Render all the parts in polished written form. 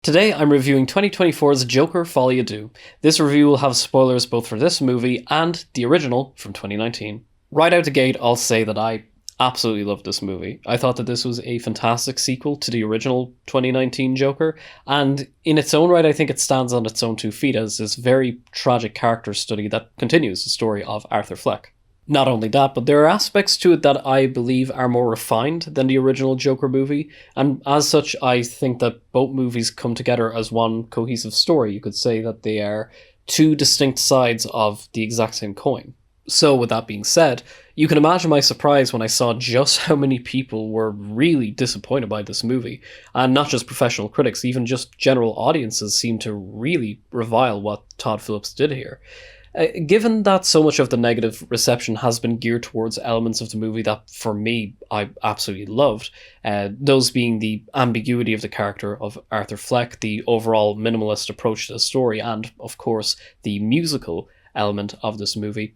Today I'm reviewing 2024's Joker Folie. This review will have spoilers both for this movie and the original from 2019. Right out the gate, I'll say that I absolutely loved this movie. I thought that this was a fantastic sequel to the original 2019 Joker, and in its own right I think it stands on its own two feet as this very tragic character study that continues the story of Arthur Fleck. Not only that, but there are aspects to it that I believe are more refined than the original Joker movie, and as such I think that both movies come together as one cohesive story. You could say that they are two distinct sides of the exact same coin. So with that being said, you can imagine my surprise when I saw just how many people were really disappointed by this movie, and not just professional critics, even just general audiences seemed to really revile what Todd Phillips did here. Given that so much of the negative reception has been geared towards elements of the movie that, for me, I absolutely loved, those being the ambiguity of the character of Arthur Fleck, the overall minimalist approach to the story, and, of course, the musical element of this movie,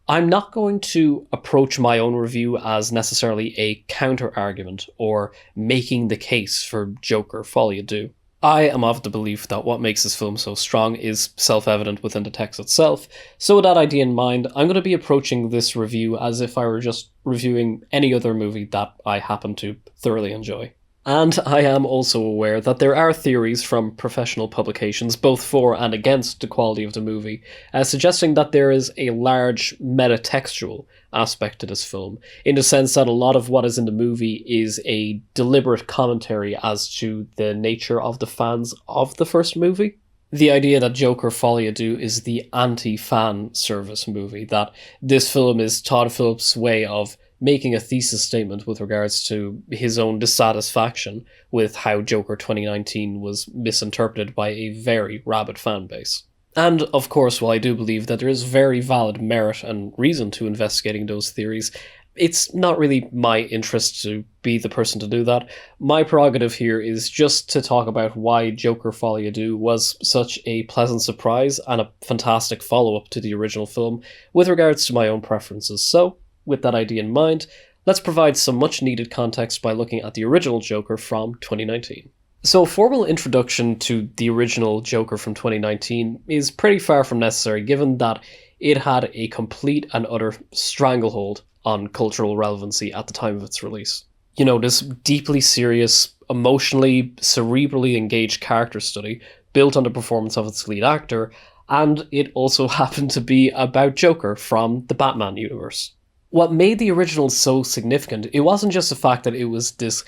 I'm not going to approach my own review as necessarily a counter-argument or making the case for Joker Folie. I am of the belief that what makes this film so strong is self-evident within the text itself, so with that idea in mind, I'm going to be approaching this review as if I were just reviewing any other movie that I happen to thoroughly enjoy. And I am also aware that there are theories from professional publications, both for and against the quality of the movie, suggesting that there is a large metatextual aspect to this film, in the sense that a lot of what is in the movie is a deliberate commentary as to the nature of the fans of the first movie. The idea that Joker Folie is the anti-fan service movie, that this film is Todd Phillips' way of making a thesis statement with regards to his own dissatisfaction with how Joker 2019 was misinterpreted by a very rabid fan base. And, of course, while I do believe that there is very valid merit and reason to investigating those theories, it's not really my interest to be the person to do that. My prerogative here is just to talk about why Joker Folie was such a pleasant surprise and a fantastic follow-up to the original film with regards to my own preferences. So, with that idea in mind, let's provide some much-needed context by looking at the original Joker from 2019. So a formal introduction to the original Joker from 2019 is pretty far from necessary, given that it had a complete and utter stranglehold on cultural relevancy at the time of its release. You know, this deeply serious, emotionally, cerebrally engaged character study built on the performance of its lead actor, and it also happened to be about Joker from the Batman universe. What made the original so significant, it wasn't just the fact that it was this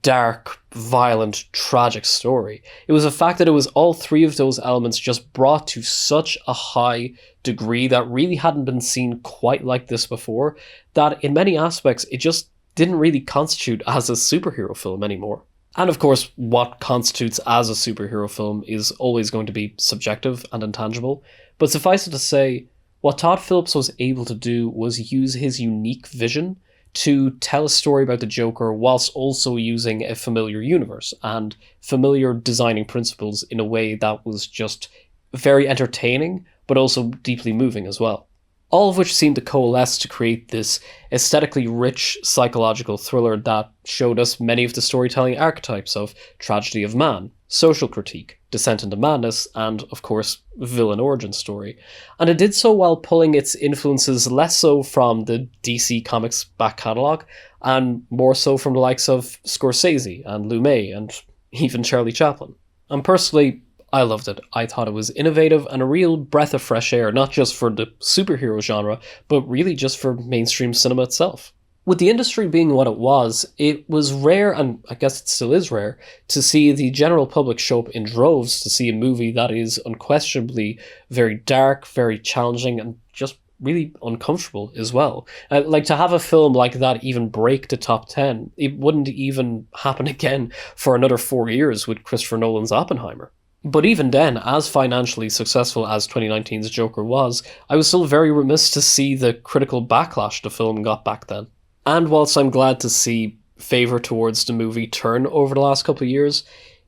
dark, violent, tragic story. It was the fact that it was all three of those elements just brought to such a high degree that really hadn't been seen quite like this before, that in many aspects it just didn't really constitute as a superhero film anymore. And of course, what constitutes as a superhero film is always going to be subjective and intangible, but suffice it to say, what Todd Phillips was able to do was use his unique vision to tell a story about the Joker whilst also using a familiar universe and familiar designing principles in a way that was just very entertaining, but also deeply moving as well. All of which seemed to coalesce to create this aesthetically rich psychological thriller that showed us many of the storytelling archetypes of tragedy of man, social critique, descent into madness, and, of course, villain origin story. And it did so while pulling its influences less so from the DC Comics back catalogue, and more so from the likes of Scorsese and Lumet and even Charlie Chaplin. And personally, I loved it. I thought it was innovative and a real breath of fresh air, not just for the superhero genre, but really just for mainstream cinema itself. With the industry being what it was rare, and I guess it still is rare, to see the general public show up in droves to see a movie that is unquestionably very dark, very challenging, and just really uncomfortable as well. Like, to have a film like that even break the top 10, it wouldn't even happen again for another 4 years with Christopher Nolan's Oppenheimer. But even then, as financially successful as 2019's Joker was, I was still very remiss to see the critical backlash the film got back then. And whilst I'm glad to see favour towards the movie turn over the last couple of years,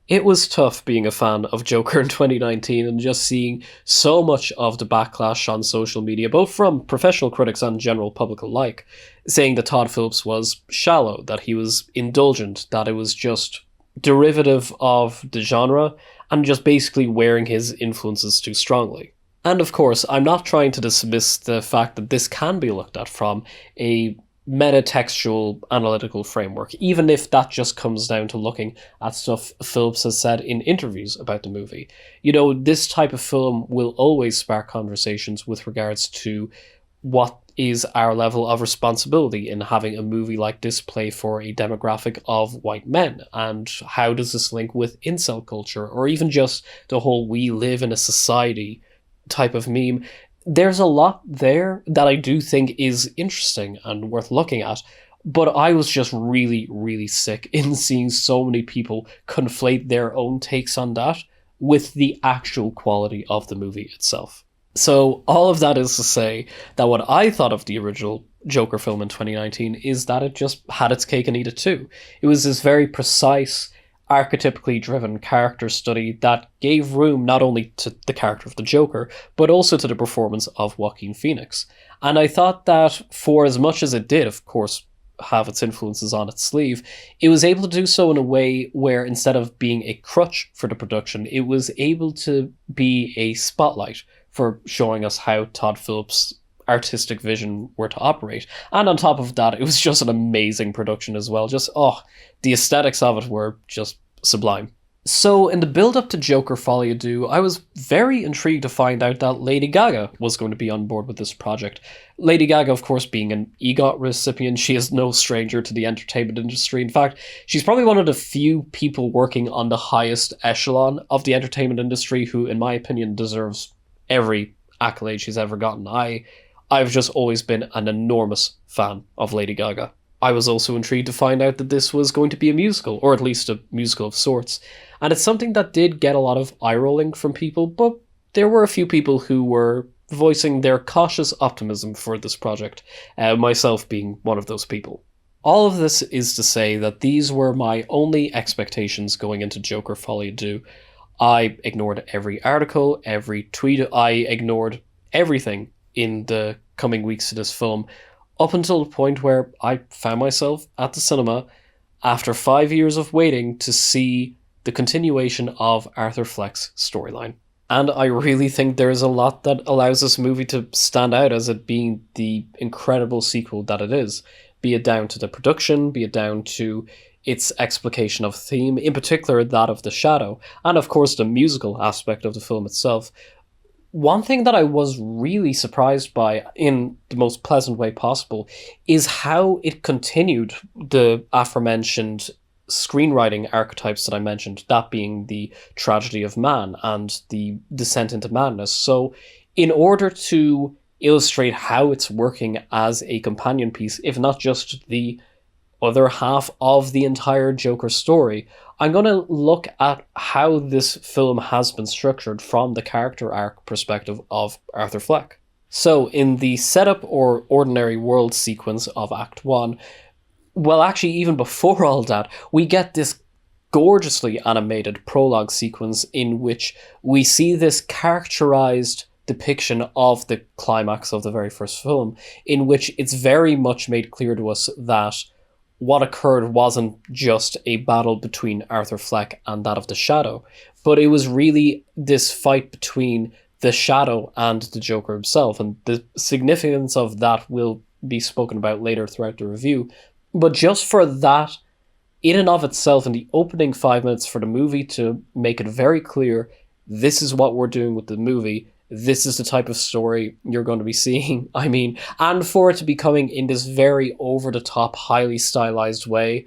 it was tough being a fan of Joker in 2019 and just seeing so much of the backlash on social media, both from professional critics and general public alike, saying that Todd Phillips was shallow, that he was indulgent, that it was just derivative of the genre, and just basically wearing his influences too strongly. And of course, I'm not trying to dismiss the fact that this can be looked at from a metatextual analytical framework, even if that just comes down to looking at stuff Phillips has said in interviews about the movie. You know, this type of film will always spark conversations with regards to what is our level of responsibility in having a movie like this play for a demographic of white men, and how does this link with incel culture, or even just the whole we live in a society type of meme. There's a lot there that I do think is interesting and worth looking at, but I was just really, really sick in seeing so many people conflate their own takes on that with the actual quality of the movie itself. So all of that is to say that what I thought of the original Joker film in 2019 is that it just had its cake and eat it too. It was this very precise, archetypically driven character study that gave room not only to the character of the Joker, but also to the performance of Joaquin Phoenix. And I thought that for as much as it did, of course, have its influences on its sleeve, it was able to do so in a way where instead of being a crutch for the production, it was able to be a spotlight for showing us how Todd Phillips' artistic vision were to operate. And on top of that, it was just an amazing production as well. Just, the aesthetics of it were just sublime. So in the build-up to Joker Folie Deux, I was very intrigued to find out that Lady Gaga was going to be on board with this project. Lady Gaga, of course, being an EGOT recipient, she is no stranger to the entertainment industry. In fact, she's probably one of the few people working on the highest echelon of the entertainment industry who, in my opinion, deserves every accolade she's ever gotten. I've just always been an enormous fan of Lady Gaga. I was also intrigued to find out that this was going to be a musical, or at least a musical of sorts. And it's something that did get a lot of eye-rolling from people, but there were a few people who were voicing their cautious optimism for this project, myself being one of those people. All of this is to say that these were my only expectations going into Joker Folie Deux. I ignored every article, every tweet, I ignored everything in the coming weeks to this film, up until the point where I found myself at the cinema after 5 years of waiting to see the continuation of Arthur Fleck's storyline. And I really think there's a lot that allows this movie to stand out as it being the incredible sequel that it is, be it down to the production, be it down to its explication of theme, in particular that of the shadow, and of course the musical aspect of the film itself. One thing that I was really surprised by, in the most pleasant way possible, is how it continued the aforementioned screenwriting archetypes that I mentioned, that being the tragedy of man and the descent into madness. So in order to illustrate how it's working as a companion piece, if not just the other half of the entire Joker story, I'm going to look at how this film has been structured from the character arc perspective of Arthur Fleck. So in the setup or ordinary world sequence of Act 1, well, actually even before all that, we get this gorgeously animated prologue sequence in which we see this characterized depiction of the climax of the very first film, in which it's very much made clear to us that what occurred wasn't just a battle between Arthur Fleck and that of the Shadow, but it was really this fight between the Shadow and the Joker himself, and the significance of that will be spoken about later throughout the review. But just for that, in and of itself, in the opening 5 minutes for the movie to make it very clear, this is what we're doing with the movie, this is the type of story you're going to be seeing. I mean, and for it to be coming in this very over-the-top, highly stylized way,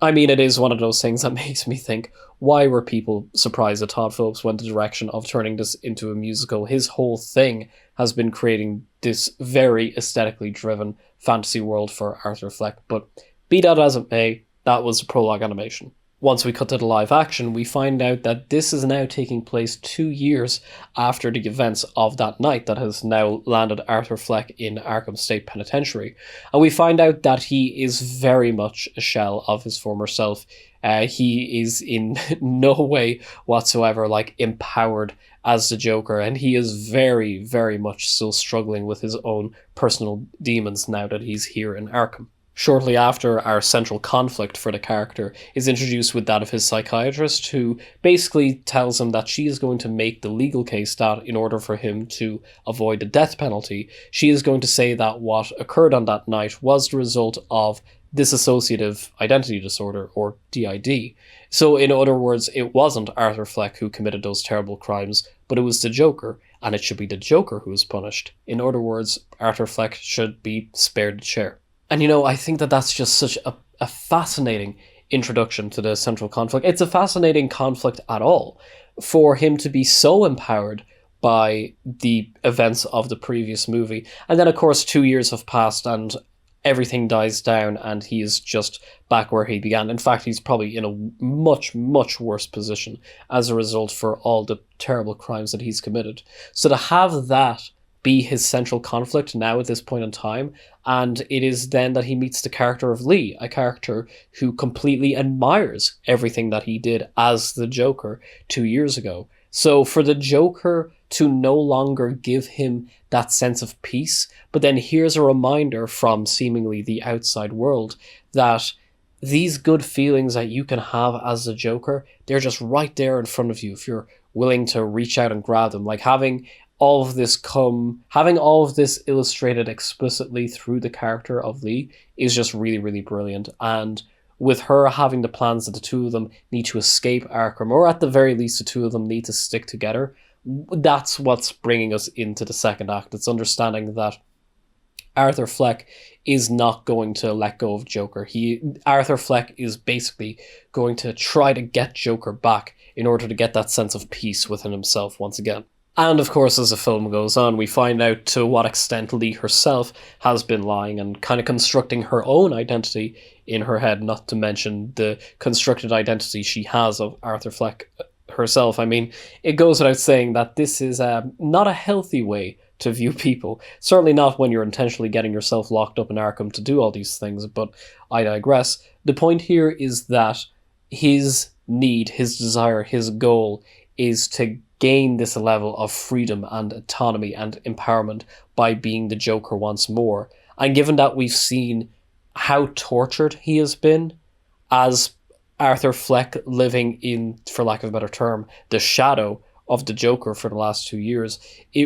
I mean, it is one of those things that makes me think, why were people surprised that Todd Phillips went the direction of turning this into a musical? His whole thing has been creating this very aesthetically driven fantasy world for Arthur Fleck. But be that as it may, that was a prologue animation. Once we cut to the live action, we find out that this is now taking place 2 years after the events of that night that has now landed Arthur Fleck in Arkham State Penitentiary. And we find out that he is very much a shell of his former self. He is in no way whatsoever empowered as the Joker, and he is very, very much still struggling with his own personal demons now that he's here in Arkham. Shortly after, our central conflict for the character is introduced with that of his psychiatrist, who basically tells him that she is going to make the legal case that, in order for him to avoid the death penalty, she is going to say that what occurred on that night was the result of dissociative identity disorder, or DID. So, in other words, it wasn't Arthur Fleck who committed those terrible crimes, but it was the Joker, and it should be the Joker who is punished. In other words, Arthur Fleck should be spared the chair. And I think that that's just such a fascinating introduction to the central conflict. It's a fascinating conflict at all, for him to be so empowered by the events of the previous movie. And then, of course, 2 years have passed and everything dies down and he is just back where he began. In fact, he's probably in a much, much worse position as a result for all the terrible crimes that he's committed. So to have that be his central conflict now at this point in time, and it is then that he meets the character of Lee, a character who completely admires everything that he did as the Joker 2 years ago. So for the Joker to no longer give him that sense of peace, but then here's a reminder from seemingly the outside world that these good feelings that you can have as the Joker, they're just right there in front of you if you're willing to reach out and grab them. Like having all of this illustrated explicitly through the character of Lee is just really, really brilliant. And with her having the plans that the two of them need to escape Arkham, or at the very least the two of them need to stick together, that's what's bringing us into the second act. It's understanding that Arthur Fleck is not going to let go of Joker. Arthur Fleck is basically going to try to get Joker back in order to get that sense of peace within himself once again. And of course, as the film goes on, we find out to what extent Lee herself has been lying and kind of constructing her own identity in her head, not to mention the constructed identity she has of Arthur Fleck herself. I mean, it goes without saying that this is not a healthy way to view people. Certainly not when you're intentionally getting yourself locked up in Arkham to do all these things, but I digress. The point here is that his need, his desire, his goal is to gain this level of freedom and autonomy and empowerment by being the Joker once more. And given that we've seen how tortured he has been as Arthur Fleck living in, for lack of a better term, the shadow of the Joker for the last 2 years,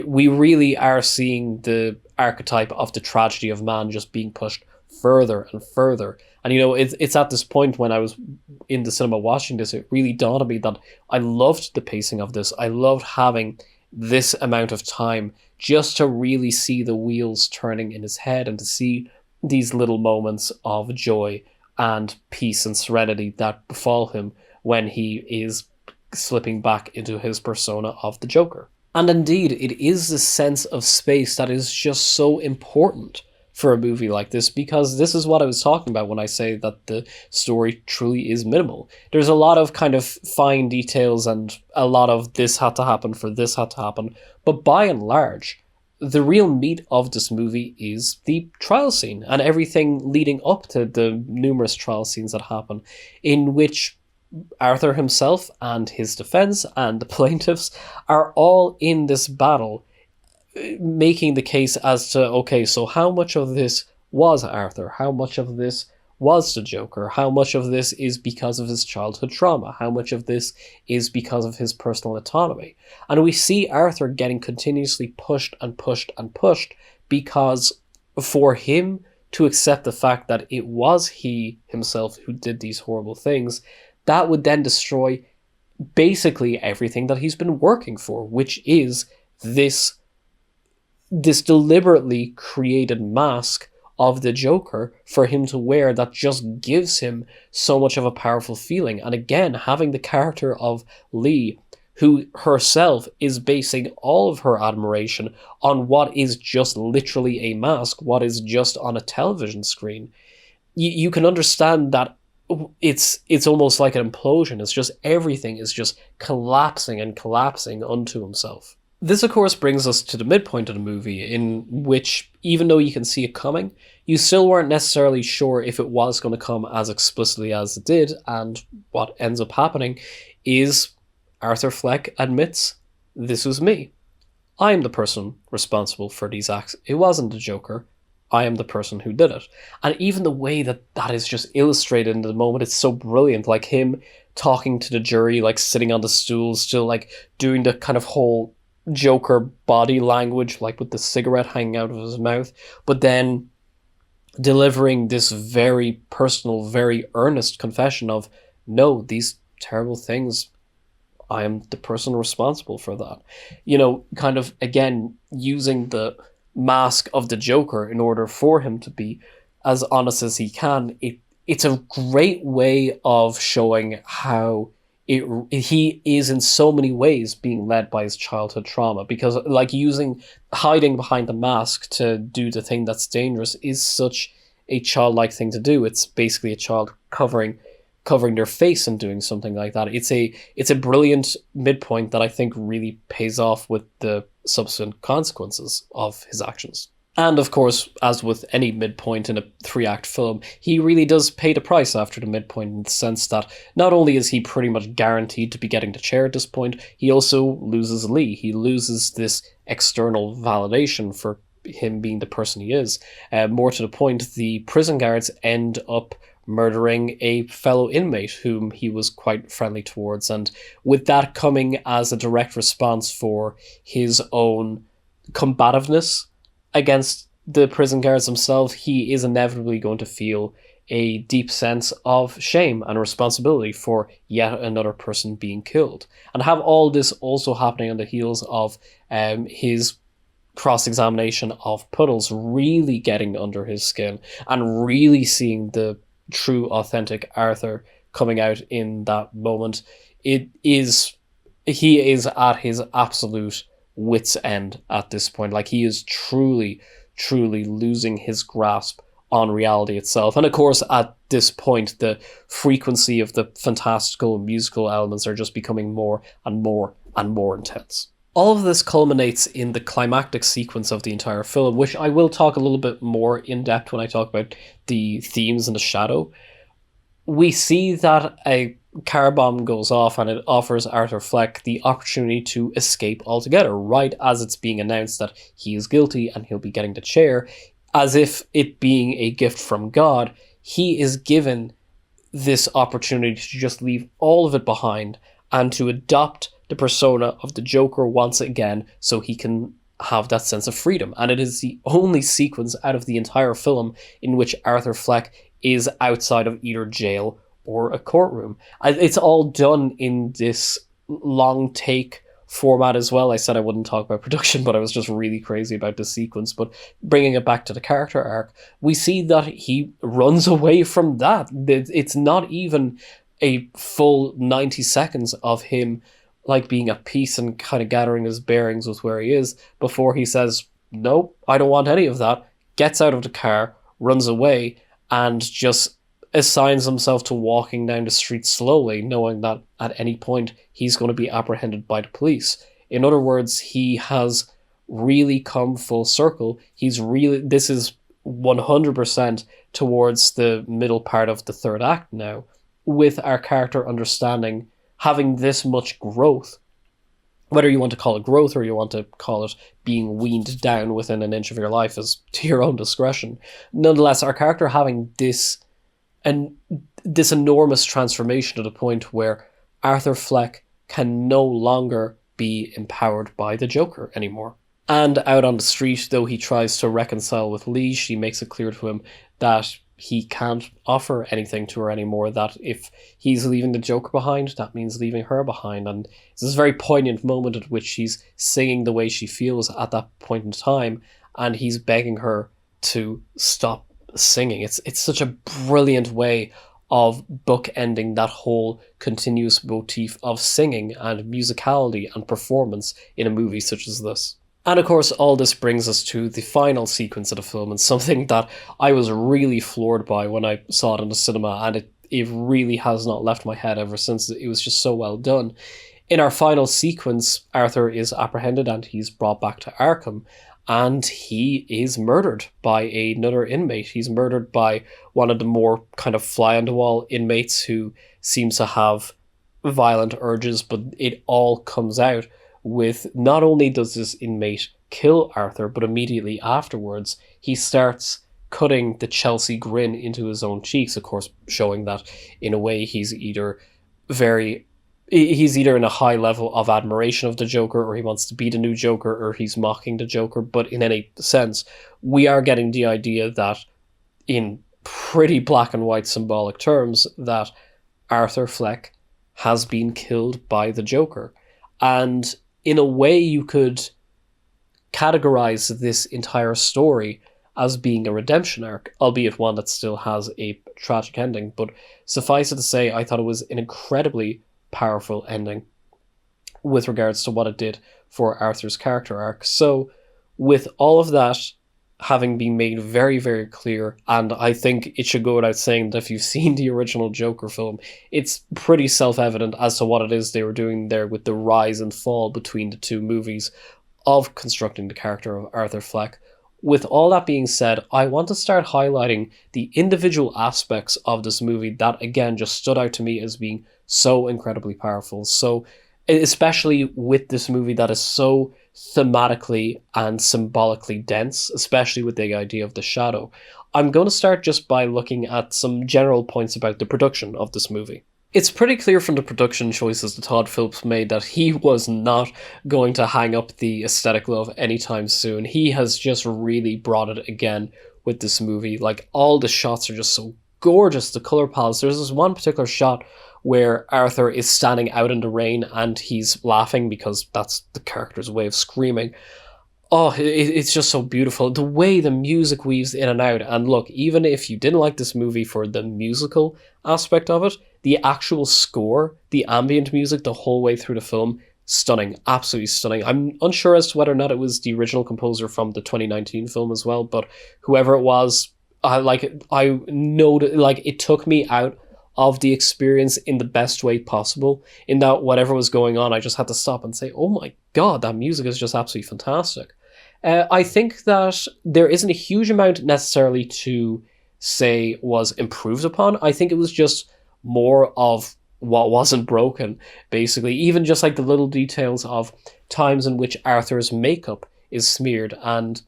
we really are seeing the archetype of the tragedy of man just being pushed further and further. And it's at this point when I was in the cinema watching this, it really dawned on me that I loved the pacing of this. I loved having this amount of time just to really see the wheels turning in his head and to see these little moments of joy and peace and serenity that befall him when he is slipping back into his persona of the Joker. And indeed, it is this sense of space that is just so important for a movie like this, because this is what I was talking about when I say that the story truly is minimal. There's a lot of kind of fine details and a lot of this had to happen for this had to happen, but by and large, the real meat of this movie is the trial scene and everything leading up to the numerous trial scenes that happen, in which Arthur himself and his defense and the plaintiffs are all in this battle, making the case as to, okay, so how much of this was Arthur? How much of this was the Joker? How much of this is because of his childhood trauma? How much of this is because of his personal autonomy? And we see Arthur getting continuously pushed and pushed and pushed, because for him to accept the fact that it was he himself who did these horrible things, that would then destroy basically everything that he's been working for, which is this deliberately created mask of the Joker for him to wear that just gives him so much of a powerful feeling. And again, having the character of Lee, who herself is basing all of her admiration on what is just literally a mask, what is just on a television screen, you can understand that it's almost like an implosion. It's just everything is just collapsing and collapsing unto himself. This, of course, brings us to the midpoint of the movie, in which, even though you can see it coming, you still weren't necessarily sure if it was going to come as explicitly as it did, and what ends up happening is Arthur Fleck admits, "This was me. I'm the person responsible for these acts. It wasn't the Joker. I am the person who did it. And even the way that that is just illustrated in the moment, it's so brilliant. Like him talking to the jury, like sitting on the stool, still like doing the kind of whole Joker body language, like with the cigarette hanging out of his mouth, but then delivering this very personal, very earnest confession of, no, these terrible things, I am the person responsible for that. You know, kind of, again, using the mask of the Joker in order for him to be as honest as he can. It's a great way of showing how he is in so many ways being led by his childhood trauma, because like hiding behind the mask to do the thing that's dangerous is such a childlike thing to do. It's basically a child covering their face and doing something like that. It's a brilliant midpoint that I think really pays off with the subsequent consequences of his actions. And of course, as with any midpoint in a 3-act film, he really does pay the price after the midpoint, in the sense that not only is he pretty much guaranteed to be getting the chair at this point, he also loses Lee. He loses this external validation for him being the person he is. More to the point, the prison guards end up murdering a fellow inmate whom he was quite friendly towards, and with that coming as a direct response for his own combativeness against the prison guards themselves, he is inevitably going to feel a deep sense of shame and responsibility for yet another person being killed. And have all this also happening on the heels of his cross-examination of Puddles really getting under his skin and really seeing the true, authentic Arthur coming out in that moment. He is at his absolute wit's end at this point. Like, he is truly losing his grasp on reality itself. And of course, at this point, the frequency of the fantastical musical elements are just becoming more and more and more intense. All of this culminates in the climactic sequence of the entire film, which I will talk a little bit more in depth when I talk about the themes and the shadow. We see that a car bomb goes off and it offers Arthur Fleck the opportunity to escape altogether, right as it's being announced that he is guilty and he'll be getting the chair. As if it being a gift from God, he is given this opportunity to just leave all of it behind and to adopt the persona of the Joker once again, so he can have that sense of freedom. And it is the only sequence out of the entire film in which Arthur Fleck is outside of either jail or a courtroom. It's all done in this long take format as well. I said I wouldn't talk about production, but I was just really crazy about this sequence. But bringing it back to the character arc, we see that he runs away from that. It's not even a full 90 seconds of him like being at peace and kind of gathering his bearings with where he is before he says, nope, I don't want any of that, gets out of the car, runs away, and just assigns himself to walking down the street slowly, knowing that at any point he's going to be apprehended by the police. In other words, he has really come full circle. This is 100% towards the middle part of the third act now, with our character understanding, having this much growth, whether you want to call it growth or you want to call it being weaned down within an inch of your life is to your own discretion. Nonetheless, our character having this enormous transformation to the point where Arthur Fleck can no longer be empowered by the Joker anymore. And out on the street, though he tries to reconcile with Lee, she makes it clear to him that he can't offer anything to her anymore, that if he's leaving the Joker behind, that means leaving her behind. And it's this very poignant moment at which she's singing the way she feels at that point in time, and he's begging her to stop singing. It's such a brilliant way of bookending that whole continuous motif of singing and musicality and performance in a movie such as this. And of course, all this brings us to the final sequence of the film, and something that I was really floored by when I saw it in the cinema, and it really has not left my head ever since. It was just so well done. In our final sequence, Arthur is apprehended and he's brought back to Arkham, and he is murdered by another inmate. He's murdered by one of the more kind of fly-on-the-wall inmates who seems to have violent urges, but it all comes out with, not only does this inmate kill Arthur, but immediately afterwards he starts cutting the Chelsea grin into his own cheeks, of course, showing that in a way he's either in a high level of admiration of the Joker, or he wants to be the new Joker, or he's mocking the Joker. But in any sense, we are getting the idea that, in pretty black and white symbolic terms, that Arthur Fleck has been killed by the Joker. And in a way, you could categorize this entire story as being a redemption arc, albeit one that still has a tragic ending. But suffice it to say, I thought it was an incredibly powerful ending with regards to what it did for Arthur's character arc. So, with all of that having been made very, very clear, and I think it should go without saying that if you've seen the original Joker film, it's pretty self-evident as to what it is they were doing there with the rise and fall between the two movies of constructing the character of Arthur Fleck. With all that being said, I want to start highlighting the individual aspects of this movie that, again, just stood out to me as being so incredibly powerful. So, especially with this movie that is so thematically and symbolically dense, especially with the idea of the shadow, I'm going to start just by looking at some general points about the production of this movie. It's pretty clear from the production choices that Todd Phillips made that he was not going to hang up the aesthetic love anytime soon. He has just really brought it again with this movie. Like, all the shots are just so gorgeous, the color palettes. There's this one particular shot where Arthur is standing out in the rain and he's laughing because that's the character's way of screaming. Oh, it's just so beautiful. The way the music weaves in and out. And look, even if you didn't like this movie for the musical aspect of it, the actual score, the ambient music the whole way through the film, stunning. Absolutely stunning. I'm unsure as to whether or not it was the original composer from the 2019 film as well, but whoever it was, I know that, like, it took me out of the experience in the best way possible, in that whatever was going on, I just had to stop and say, oh my god, that music is just absolutely fantastic. I think that there isn't a huge amount necessarily to say was improved upon. I think it was just more of what wasn't broken, basically. Even just like the little details of times in which Arthur's makeup is smeared, and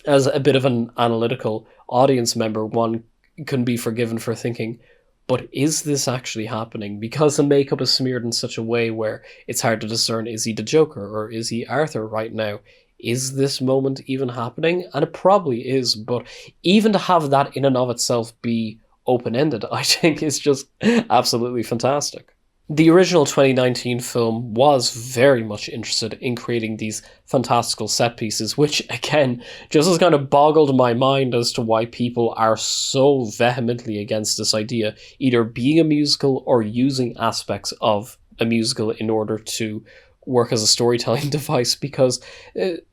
as a bit of an analytical audience member, one can be forgiven for thinking, but is this actually happening? Because the makeup is smeared in such a way where it's hard to discern, is he the Joker or is he Arthur right now? Is this moment even happening? And it probably is, but even to have that in and of itself be open-ended, I think is just absolutely fantastic. The original 2019 film was very much interested in creating these fantastical set pieces, which, again, just has kind of boggled my mind as to why people are so vehemently against this idea, either being a musical or using aspects of a musical in order to work as a storytelling device. Because, am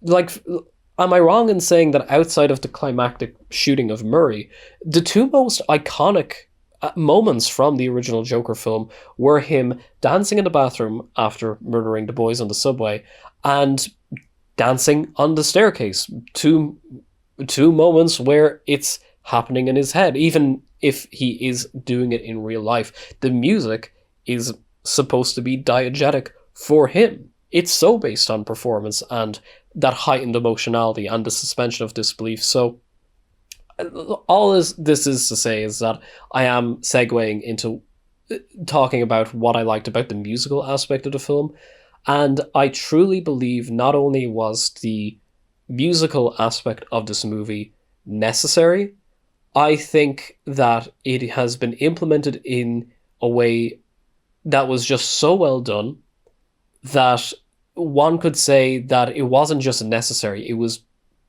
I wrong in saying that outside of the climactic shooting of Murray, the two most iconic moments from the original Joker film were him dancing in the bathroom after murdering the boys on the subway and dancing on the staircase. Two moments where it's happening in his head, even if he is doing it in real life. The music is supposed to be diegetic for him. It's so based on performance and that heightened emotionality and the suspension of disbelief. So all this is to say is that I am segueing into talking about what I liked about the musical aspect of the film. And I truly believe not only was the musical aspect of this movie necessary, I think that it has been implemented in a way that was just so well done that one could say that it wasn't just necessary, it was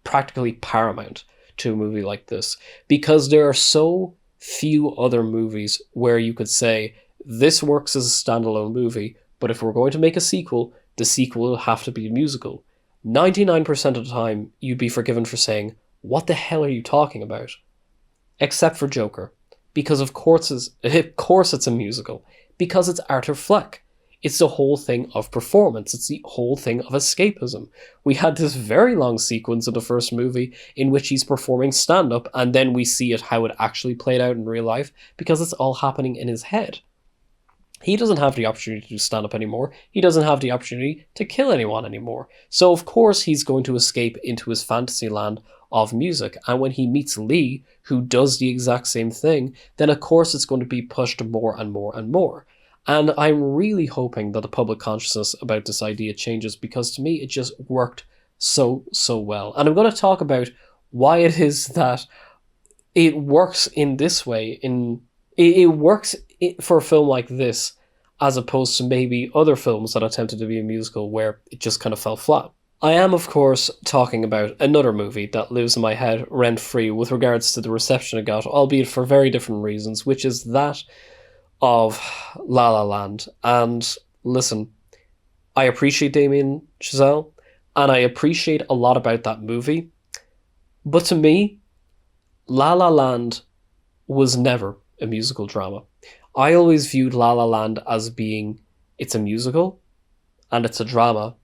practically paramount to a movie like this, because there are so few other movies where you could say this works as a standalone movie, but if we're going to make a sequel, the sequel will have to be a musical. 99% of the time, you'd be forgiven for saying, what the hell are you talking about? Except for Joker, because of course it's a musical, because it's Arthur Fleck. It's the whole thing of performance. It's the whole thing of escapism. We had this very long sequence in the first movie in which he's performing stand-up, and then we see how it actually played out in real life, because it's all happening in his head. He doesn't have the opportunity to do stand-up anymore. He doesn't have the opportunity to kill anyone anymore. So of course he's going to escape into his fantasy land of music. And when he meets Lee, who does the exact same thing, then of course it's going to be pushed more and more and more. And I'm really hoping that the public consciousness about this idea changes, because to me it just worked so well. And I'm going to talk about why it is that it works in this way. It works for a film like this, as opposed to maybe other films that attempted to be a musical where it just kind of fell flat. I am, of course, talking about another movie that lives in my head rent-free with regards to the reception it got, albeit for very different reasons, which is that of La La Land. And listen, I appreciate Damien Chazelle, and I appreciate a lot about that movie, but to me, La La Land was never a musical drama. I always viewed La La Land as being, it's a musical, and it's a drama,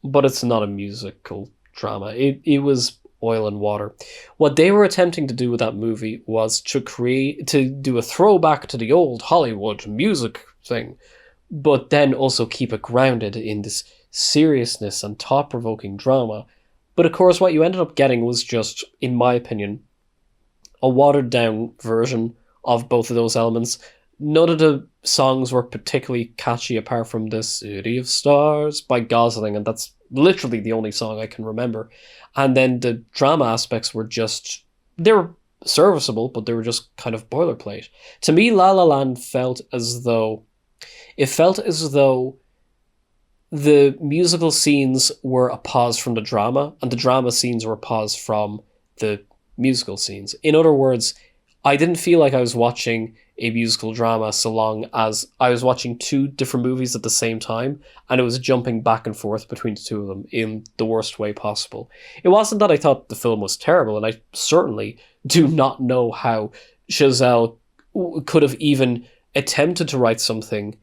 but it's not a musical drama. It was oil and water. What they were attempting to do with that movie was to do a throwback to the old Hollywood music thing, but then also keep it grounded in this seriousness and thought-provoking drama. But of course, what you ended up getting was just, in my opinion, a watered-down version of both of those elements. None of the songs were particularly catchy apart from the City of Stars by Gosling, and that's literally the only song I can remember. And then the drama aspects were just, they were serviceable, but they were just kind of boilerplate. To me, La La Land felt as though the musical scenes were a pause from the drama, and the drama scenes were a pause from the musical scenes. In other words, I didn't feel like I was watching a musical drama so long as I was watching two different movies at the same time, and it was jumping back and forth between the two of them in the worst way possible. It wasn't that I thought the film was terrible, and I certainly do not know how Chazelle could have even attempted to write something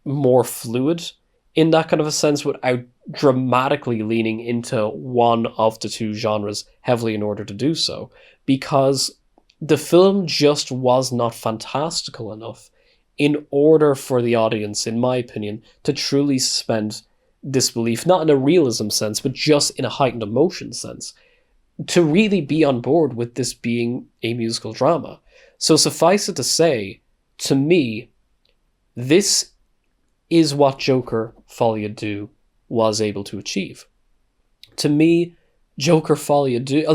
more fluid in that kind of a sense without dramatically leaning into one of the two genres heavily in order to do so, because the film just was not fantastical enough in order for the audience, in my opinion, to truly suspend disbelief, not in a realism sense, but just in a heightened emotion sense, to really be on board with this being a musical drama. So suffice it to say, to me, this is what Joker Folie Deux was able to achieve. To me, Joker Folie Deux,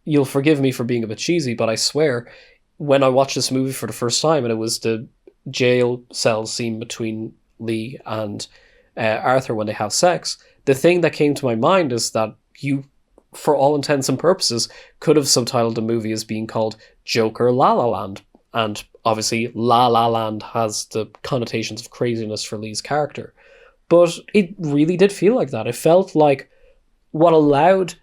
you'll forgive me for being a bit cheesy, but I swear, when I watched this movie for the first time, and it was the jail cell scene between Lee and Arthur when they have sex, the thing that came to my mind is that you, for all intents and purposes, could have subtitled the movie as being called Joker La La Land. And obviously, La La Land has the connotations of craziness for Lee's character. But it really did feel like that. It felt like what allowed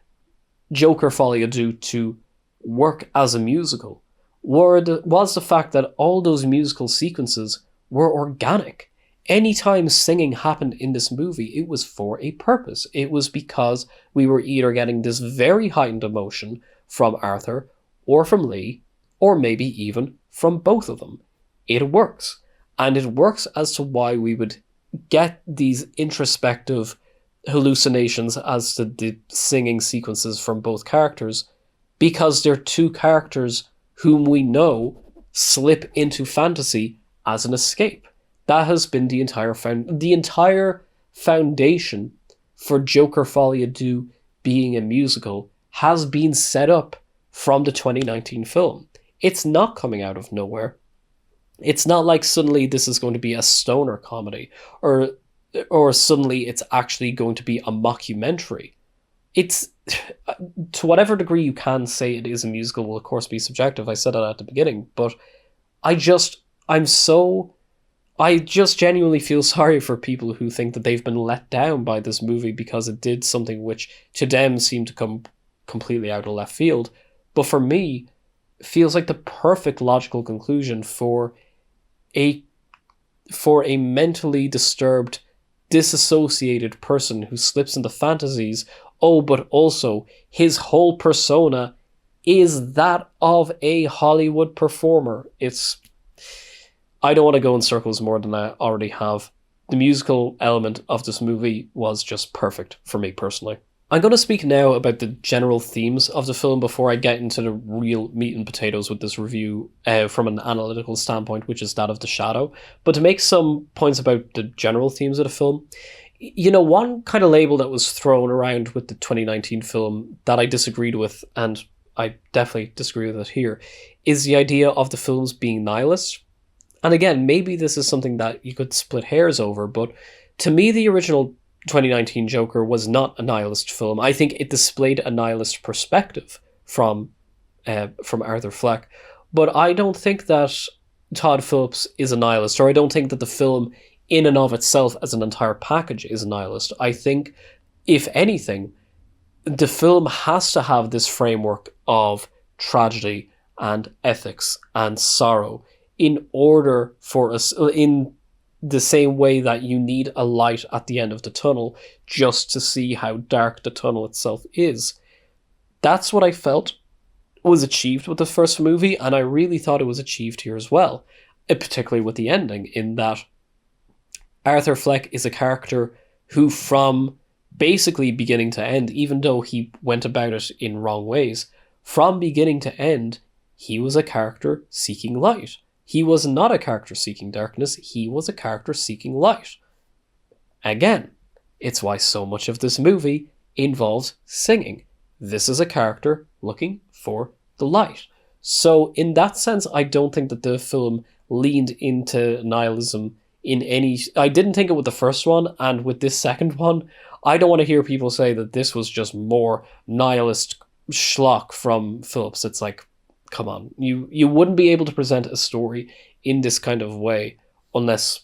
Joker Folie Deux to work as a musical was the fact that all those musical sequences were organic. Anytime singing happened in this movie, it was for a purpose. It was because we were either getting this very heightened emotion from Arthur, or from Lee, or maybe even from both of them. It works. And it works as to why we would get these introspective hallucinations as to the singing sequences from both characters, because they're two characters whom we know slip into fantasy as an escape. That has been the entire foundation for Joker Folie Deux being a musical has been set up from the 2019 film. It's not coming out of nowhere. It's not like suddenly this is going to be a stoner comedy, or suddenly it's actually going to be a mockumentary. It's, to whatever degree you can say it is a musical will of course be subjective. I said that at the beginning, but I just genuinely feel sorry for people who think that they've been let down by this movie because it did something which to them seemed to come completely out of left field. But for me, it feels like the perfect logical conclusion for a mentally disturbed, disassociated person who slips into fantasies. Oh, but also his whole persona is that of a Hollywood performer. I don't want to go in circles more than I already have. The musical element of this movie was just perfect for me personally. I'm going to speak now about the general themes of the film before I get into the real meat and potatoes with this review from an analytical standpoint, which is that of the shadow. But to make some points about the general themes of the film, one kind of label that was thrown around with the 2019 film that I disagreed with, and I definitely disagree with it here, is the idea of the films being nihilist. And again, maybe this is something that you could split hairs over, but to me, the original 2019 Joker was not a nihilist film. I think it displayed a nihilist perspective from Arthur Fleck, but I don't think that Todd Phillips is a nihilist, or I don't think that the film in and of itself as an entire package is a nihilist. I think, if anything, the film has to have this framework of tragedy and ethics and sorrow in order for us, in the same way that you need a light at the end of the tunnel just to see how dark the tunnel itself is. That's what I felt was achieved with the first movie, and I really thought it was achieved here as well, particularly with the ending, in that Arthur Fleck is a character who, from basically beginning to end, even though he went about it in wrong ways, from beginning to end, he was a character seeking light. He was not a character seeking darkness, he was a character seeking light. Again, it's why so much of this movie involves singing. This is a character looking for the light. So in that sense, I don't think that the film leaned into nihilism in any... I didn't think it with the first one, and with this second one, I don't want to hear people say that this was just more nihilist schlock from Phillips. It's like, come on, you wouldn't be able to present a story in this kind of way unless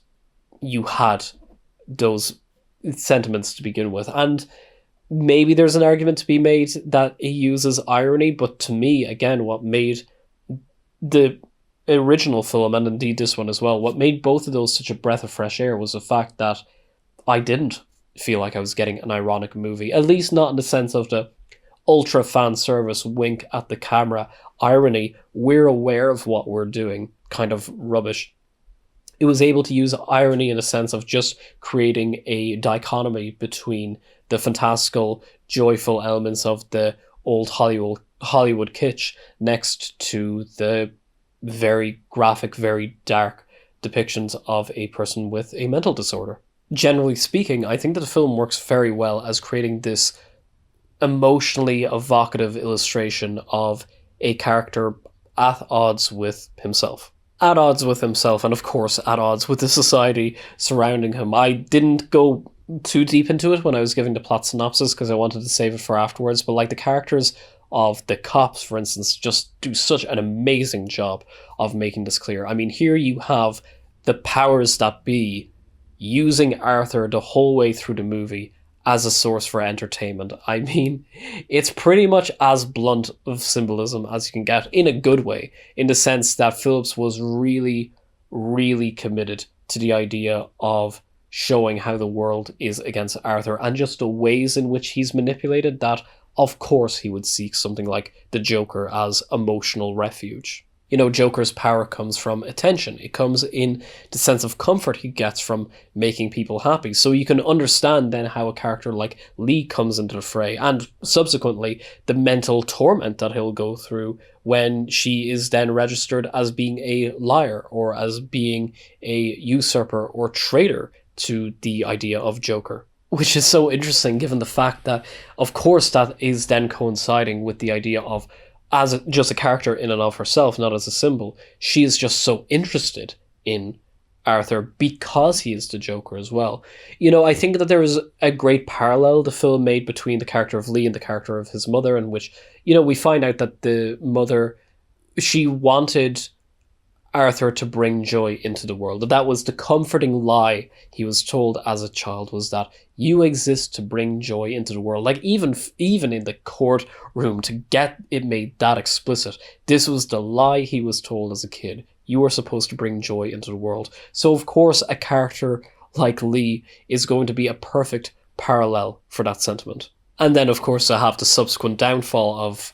you had those sentiments to begin with. And maybe there's an argument to be made that he uses irony, but to me, again, what made the original film, and indeed this one as well, what made both of those such a breath of fresh air was the fact that I didn't feel like I was getting an ironic movie, at least not in the sense of the ultra fan service wink at the camera irony, we're aware of what we're doing kind of rubbish. It was able to use irony in a sense of just creating a dichotomy between the fantastical, joyful elements of the old Hollywood kitsch next to the very graphic, very dark depictions of a person with a mental disorder. Generally speaking, I think that the film works very well as creating this emotionally evocative illustration of a character at odds with himself. At odds with himself, and of course at odds with the society surrounding him. I didn't go too deep into it when I was giving the plot synopsis because I wanted to save it for afterwards, but like the characters of the cops, for instance, just do such an amazing job of making this clear. I mean, here you have the powers that be using Arthur the whole way through the movie as a source for entertainment. I mean, it's pretty much as blunt of symbolism as you can get, in a good way, in the sense that Phillips was really, really committed to the idea of showing how the world is against Arthur, and just the ways in which he's manipulated, that of course he would seek something like the Joker as emotional refuge. Joker's power comes from attention. It comes in the sense of comfort he gets from making people happy. So you can understand then how a character like Lee comes into the fray, and subsequently the mental torment that he'll go through when she is then registered as being a liar or as being a usurper or traitor to the idea of Joker. Which is so interesting given the fact that, of course, that is then coinciding with the idea of, as just a character in and of herself, not as a symbol, she is just so interested in Arthur because he is the Joker as well. I think that there is a great parallel the film made between the character of Lee and the character of his mother, in which, we find out that the mother, she wanted Arthur to bring joy into the world. That was the comforting lie he was told as a child, was that you exist to bring joy into the world. Like even in the courtroom, to get it made that explicit, this was the lie he was told as a kid. You are supposed to bring joy into the world. So of course a character like Lee is going to be a perfect parallel for that sentiment. And then, of course, I have the subsequent downfall of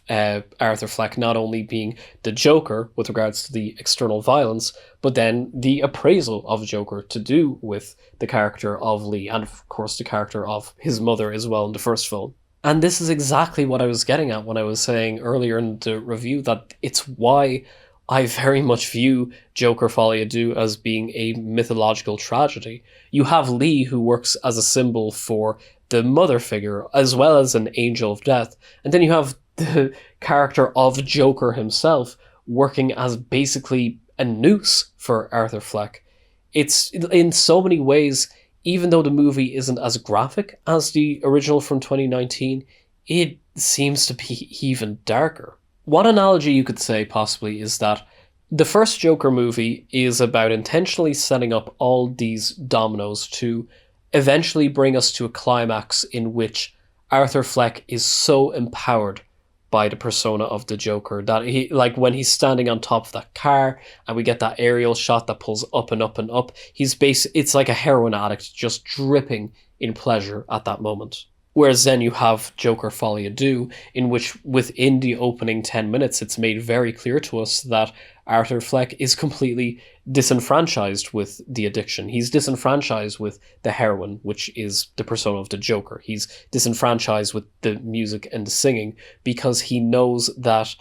Arthur Fleck not only being the Joker with regards to the external violence, but then the appraisal of Joker to do with the character of Lee, and of course the character of his mother as well in the first film. And this is exactly what I was getting at when I was saying earlier in the review that it's why I very much view Joker Folie à Deux as being a mythological tragedy. You have Lee, who works as a symbol for the mother figure, as well as an angel of death. And then you have the character of Joker himself working as basically a noose for Arthur Fleck. It's in so many ways, even though the movie isn't as graphic as the original from 2019, it seems to be even darker. One analogy you could say possibly is that the first Joker movie is about intentionally setting up all these dominoes to eventually bring us to a climax in which Arthur Fleck is so empowered by the persona of the Joker that he, like when he's standing on top of that car and we get that aerial shot that pulls up and up and up, it's like a heroin addict just dripping in pleasure at that moment. Whereas then you have Joker Folie à Deux, in which within the opening 10 minutes, it's made very clear to us that Arthur Fleck is completely disenfranchised with the addiction. He's disenfranchised with the heroin, which is the persona of the Joker. He's disenfranchised with the music and the singing because he knows that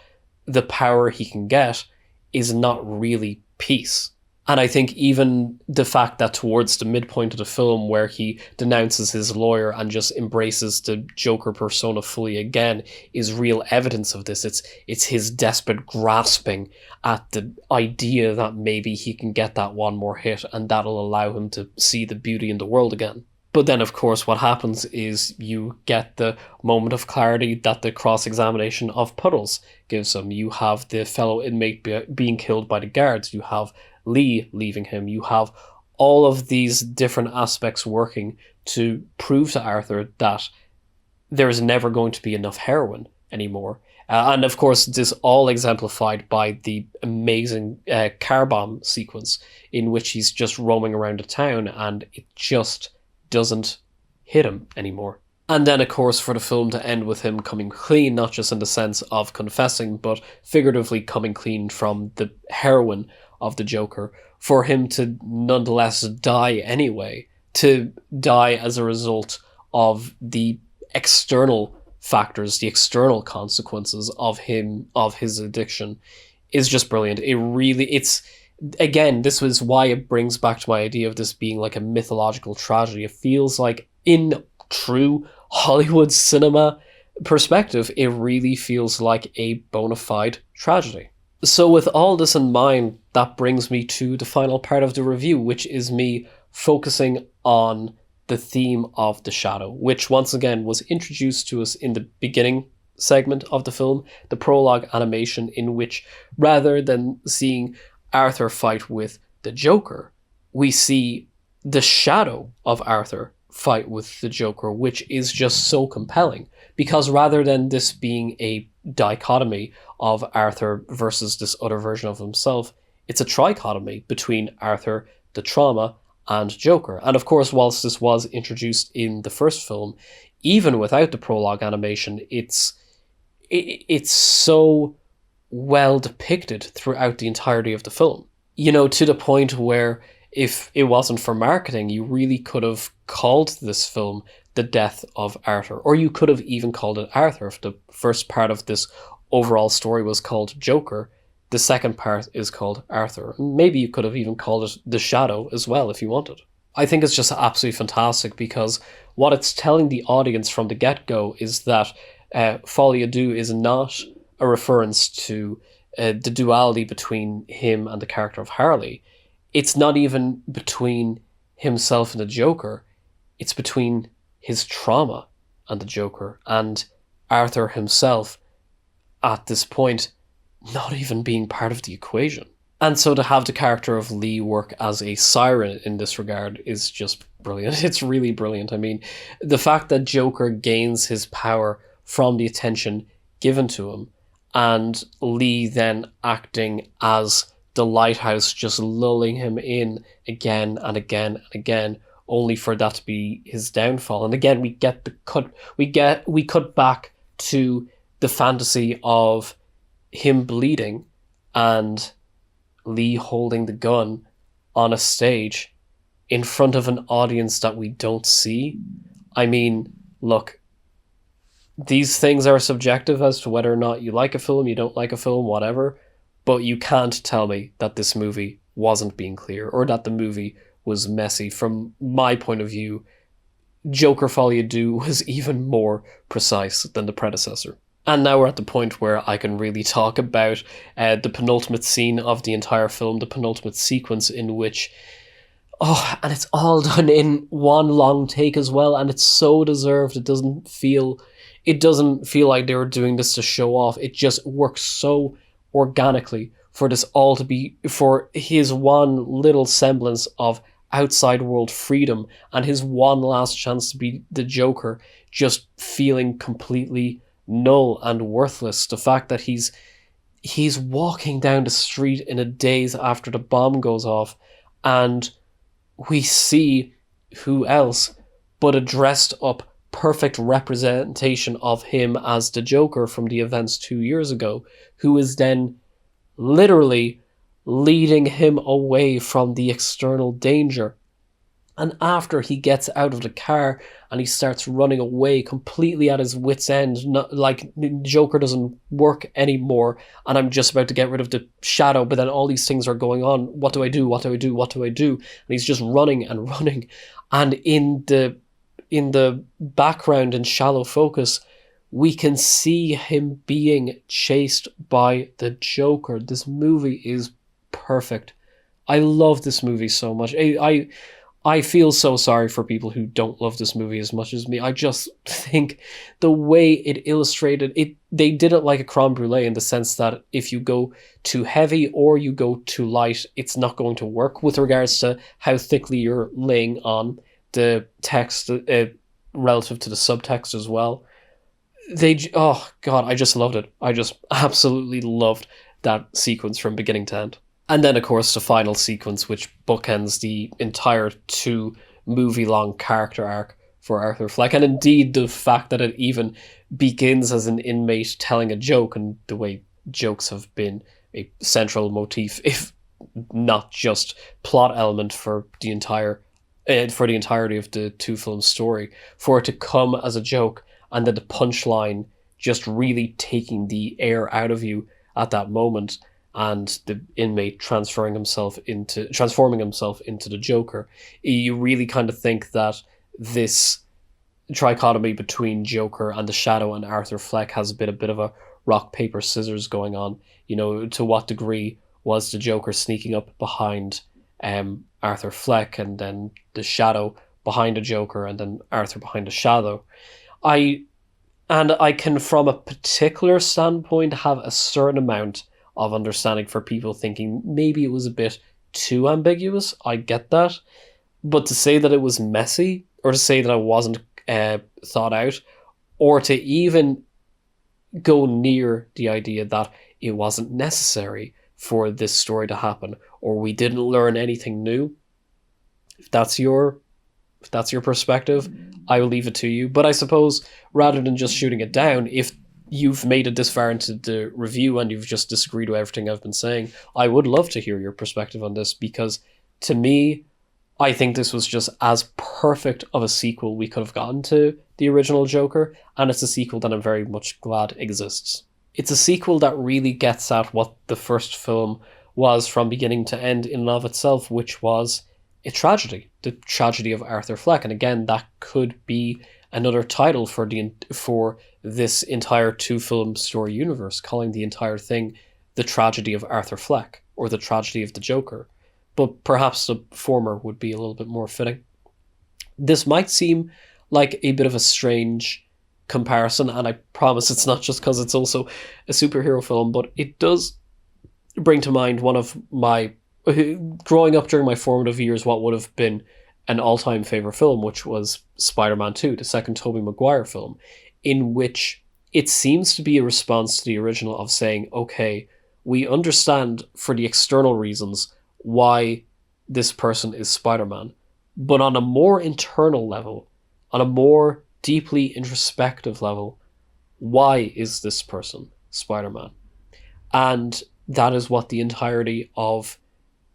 the power he can get is not really peace. And I think even the fact that towards the midpoint of the film where he denounces his lawyer and just embraces the Joker persona fully again is real evidence of this. It's his desperate grasping at the idea that maybe he can get that one more hit and that'll allow him to see the beauty in the world again. But then, of course, what happens is you get the moment of clarity that the cross-examination of Puddles gives him. You have the fellow inmate being killed by the guards. You have Lee leaving him. You have all of these different aspects working to prove to Arthur that there is never going to be enough heroin anymore. And of course, this all exemplified by the amazing car bomb sequence in which he's just roaming around the town and it just doesn't hit him anymore. And then, of course, for the film to end with him coming clean, not just in the sense of confessing, but figuratively coming clean from the heroin of the Joker, for him to nonetheless die anyway, to die as a result of the external factors, the external consequences of his addiction, is just brilliant. Again, this was why it brings back to my idea of this being like a mythological tragedy. It feels like, in true Hollywood cinema perspective, it really feels like a bona fide tragedy. So with all this in mind, that brings me to the final part of the review, which is me focusing on the theme of the shadow, which once again was introduced to us in the beginning segment of the film, the prologue animation, in which rather than seeing Arthur fight with the Joker, we see the shadow of Arthur fight with the Joker, which is just so compelling. Because rather than this being a dichotomy of Arthur versus this other version of himself, it's a trichotomy between Arthur, the trauma, and Joker. And of course, whilst this was introduced in the first film, even without the prologue animation, it's so well depicted throughout the entirety of the film. You know, to the point where if it wasn't for marketing, you really could have called this film The Death of Arthur, or you could have even called it Arthur. If the first part of this overall story was called Joker, the second part is called Arthur. Maybe you could have even called it The Shadow as well if you wanted. I think it's just absolutely fantastic because what it's telling the audience from the get-go is that Folie à Deux is not a reference to the duality between him and the character of Harley. It's not even between himself and the Joker. It's between his trauma and the Joker, and Arthur himself at this point not even being part of the equation. And so to have the character of Lee work as a siren in this regard is just brilliant. It's really brilliant. I mean, the fact that Joker gains his power from the attention given to him, and Lee then acting as the lighthouse, just lulling him in again and again and again, only for that to be his downfall. And again, we cut back to the fantasy of him bleeding and Lee holding the gun on a stage in front of an audience that we don't see. I mean, look, these things are subjective as to whether or not you like a film, you don't like a film, whatever, but you can't tell me that this movie wasn't being clear or that the movie was messy. From my point of view, Joker Folie Deux was even more precise than the predecessor. And now we're at the point where I can really talk about the penultimate scene of the entire film, the penultimate sequence in which, oh, and it's all done in one long take as well, and it's so deserved. It doesn't feel like they were doing this to show off. It just works so organically for this all to be, for his one little semblance of outside world freedom and his one last chance to be the Joker just feeling completely null and worthless. The fact that he's walking down the street in a daze after the bomb goes off, and we see who else but a dressed up perfect representation of him as the Joker from the events 2 years ago, who is then literally leading him away from the external danger. And after he gets out of the car and he starts running away completely at his wit's end, not, like Joker doesn't work anymore and I'm just about to get rid of the shadow, but then all these things are going on. What do I do? What do I do? What do I do? And he's just running and running. And in the background in shallow focus, we can see him being chased by the Joker. This movie is perfect. I love this movie so much. I feel so sorry for people who don't love this movie as much as me. I just think the way it illustrated it, they did it like a creme brulee in the sense that if you go too heavy or you go too light, it's not going to work with regards to how thickly you're laying on the text relative to the subtext as well. Oh God, I just loved it. I just absolutely loved that sequence from beginning to end. And then, of course, the final sequence, which bookends the entire 2-movie-long character arc for Arthur Fleck. And indeed, the fact that it even begins as an inmate telling a joke, and the way jokes have been a central motif, if not just plot element for the entirety of the 2-film story, for it to come as a joke and then the punchline just really taking the air out of you at that moment, and the inmate transforming himself into the Joker, you really kind of think that this trichotomy between Joker and the Shadow and Arthur Fleck has a bit of a rock, paper, scissors going on. You know, to what degree was the Joker sneaking up behind Arthur Fleck, and then the Shadow behind the Joker, and then Arthur behind the Shadow. I can, from a particular standpoint, have a certain amount of understanding for people thinking maybe it was a bit too ambiguous. I get that. But to say that it was messy, or to say that it wasn't thought out, or to even go near the idea that it wasn't necessary for this story to happen, or we didn't learn anything new, if that's your perspective, I will leave it to you. But I suppose, rather than just shooting it down, if you've made it this far into the review and you've just disagreed with everything I've been saying, I would love to hear your perspective on this, because to me, I think this was just as perfect of a sequel we could have gotten to the original Joker, and it's a sequel that I'm very much glad exists. It's a sequel that really gets at what the first film was from beginning to end in and of itself, which was a tragedy, the tragedy of Arthur Fleck. And again, that could be another title for this entire 2-film story universe, calling the entire thing The Tragedy of Arthur Fleck, or The Tragedy of the Joker. But perhaps the former would be a little bit more fitting. This might seem like a bit of a strange comparison, and I promise it's not just because it's also a superhero film, but it does bring to mind one of my, growing up during my formative years, what would have been an all-time favourite film, which was Spider-Man 2, the second Tobey Maguire film, in which it seems to be a response to the original of saying, okay, we understand for the external reasons why this person is Spider-Man, but on a more internal level, on a more deeply introspective level, why is this person Spider-Man? And that is what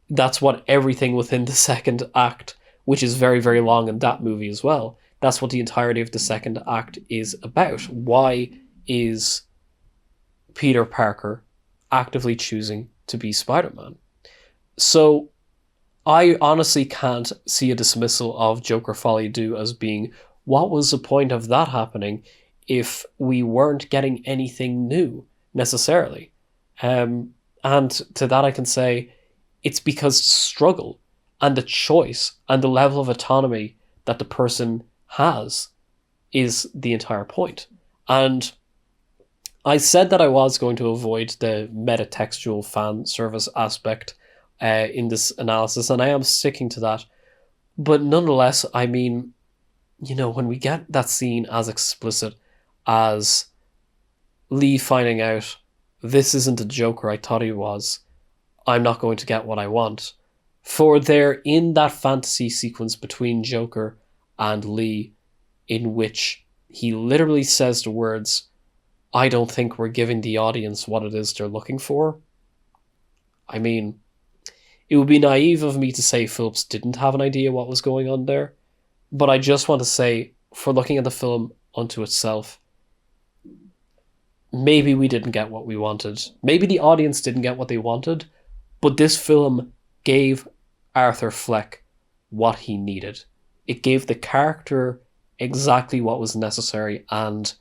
that's what everything within the second act, which is very, very long in that movie as well, that's what the entirety of the second act is about. Why is Peter Parker actively choosing to be Spider-Man? So I honestly can't see a dismissal of Joker Folie Deux as being, what was the point of that happening if we weren't getting anything new necessarily? And to that I can say, it's because the struggle and the choice and the level of autonomy that the person has is the entire point. And I said that I was going to avoid the metatextual fan service aspect in this analysis, and I am sticking to that. But nonetheless, I mean, when we get that scene as explicit as Lee finding out, this isn't the Joker I thought he was, I'm not going to get what I want. For there, in that fantasy sequence between Joker and Lee, in which he literally says the words, I don't think we're giving the audience what it is they're looking for. I mean, it would be naive of me to say Phillips didn't have an idea what was going on there, but I just want to say, for looking at the film unto itself, maybe we didn't get what we wanted. Maybe the audience didn't get what they wanted, but this film gave Arthur Fleck what he needed. It gave the character exactly what was necessary, and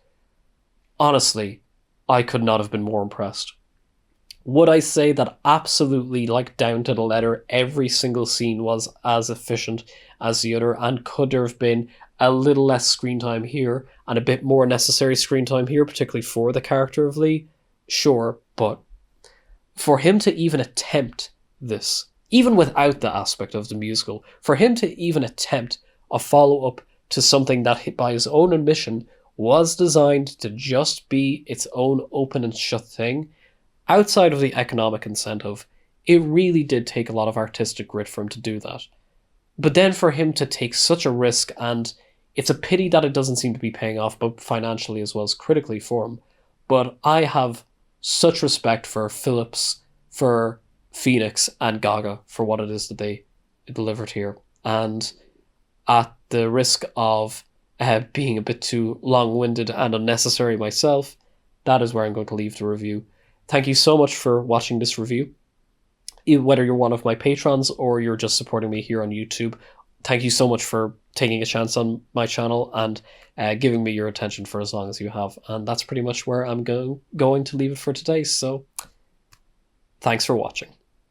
honestly, I could not have been more impressed. Would I say that absolutely, like down to the letter, every single scene was as efficient as the other, and could there have been a little less screen time here and a bit more necessary screen time here, particularly for the character of Lee? Sure, but for him to even attempt this, even without the aspect of the musical, for him to even attempt a follow-up to something that, by his own admission, was designed to just be its own open and shut thing, outside of the economic incentive, it really did take a lot of artistic grit for him to do that. But then for him to take such a risk, and it's a pity that it doesn't seem to be paying off, both financially as well as critically for him. But I have such respect for Phillips, for Phoenix, and Gaga for what it is that they delivered here. And at the risk of being a bit too long-winded and unnecessary myself, that is where I'm going to leave the review. Thank you so much for watching this review. Whether you're one of my patrons or you're just supporting me here on YouTube, thank you so much for taking a chance on my channel and giving me your attention for as long as you have. And that's pretty much where I'm going to leave it for today. So thanks for watching.